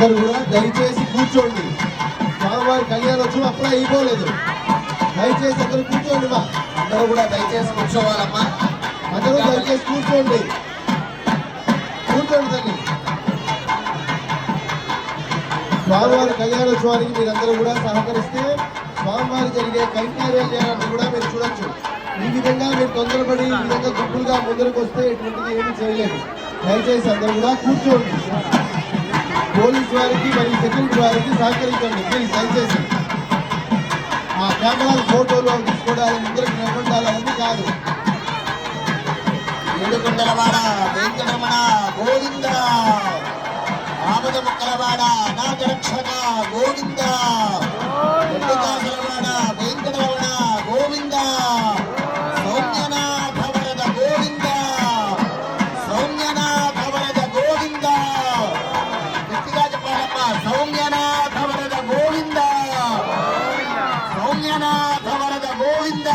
అందరూ కూడా దయచేసి కూర్చోండి. స్వామివారి కళ్యాణోత్సవం అప్పుడే అయిపోలేదు. దయచేసి అందరూ కూర్చోండి. మా అందరూ కూడా దయచేసి కూర్చోవాలమ్మా. అందరూ దయచేసి కూర్చోండి. కూర్చోండి తల్లి. స్వామివారి కళ్యాణోత్సవానికి మీరందరూ కూడా సహకరిస్తే స్వామివారి జరిగే కైంకర్యాన్ని కూడా మీరు చూడొచ్చు. ఈ విధంగా మీరు తొందరపడి ఈ విధంగా గుంపులుగా ముందరకు వస్తే ఎటువంటిది ఏమీ చేయలేదు. దయచేసి అందరూ కూడా కూర్చోండి. పోలీస్ వారికి మరియు సెక్యూరిటీ వారికి సహకరించండి ప్లీజ్. దయచేసి ఆ కెమెరాలు ఫోటోలు తీసుకోవడానికి ముందరకు నిలబడాలని కాదు. ఏడుకొండలవాడ వెంకటరమణ గోవింద, ఆమద ముక్కలవాడ నాగరక్షక గోవింద, కాసలవాడ వెంకటరమణ గోవింద, సౌమ్యనాథ వరద గోవింద, సౌమ్యనాథ వరద గోవింద. గట్టిగా చెప్పాలమ్మా. సౌమ్యనాథ వరద గోవింద, సౌమ్యనాథ వరద గోవింద,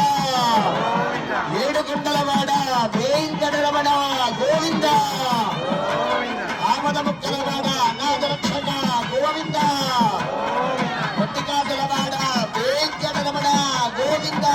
ఏడుకొండలవాడ వెంకటరమణ గోవింద, ఆమద ముక్కలవాడ నాగరక్షక గోవింద, పట్టికాసలవాడ వెంకటరమణ గోవింద.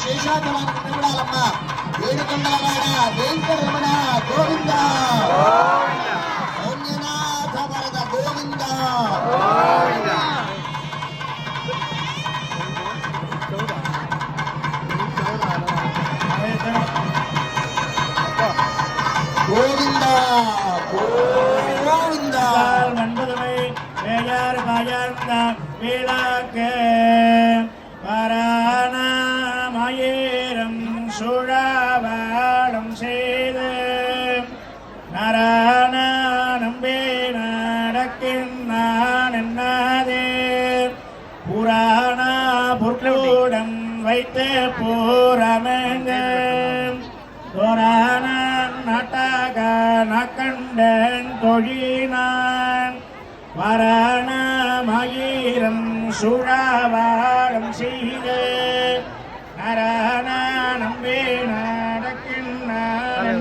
శేషాచలాలమ్మా. ఏడుకొండలవాడ వెంకటరమణ గోవింద, సౌమ్యనాథ వరద గోవింద. గోవింద గోవింద. மன்பதுமை வேயார் பாயார்ந்த வீழாக்கே பராணாமயேரம் சுழாவாடம் செய்து நரான நம்பே நடக்கின்றான் என்னதே புராண பொருளுடன் வைத்து பூரமெங்க தோரான நாட்டாக நக்கண்டன் தொழினான் வரணமயிரம் சுழாவாடம் செய்து நரண நம்பே நடக்கின்றான்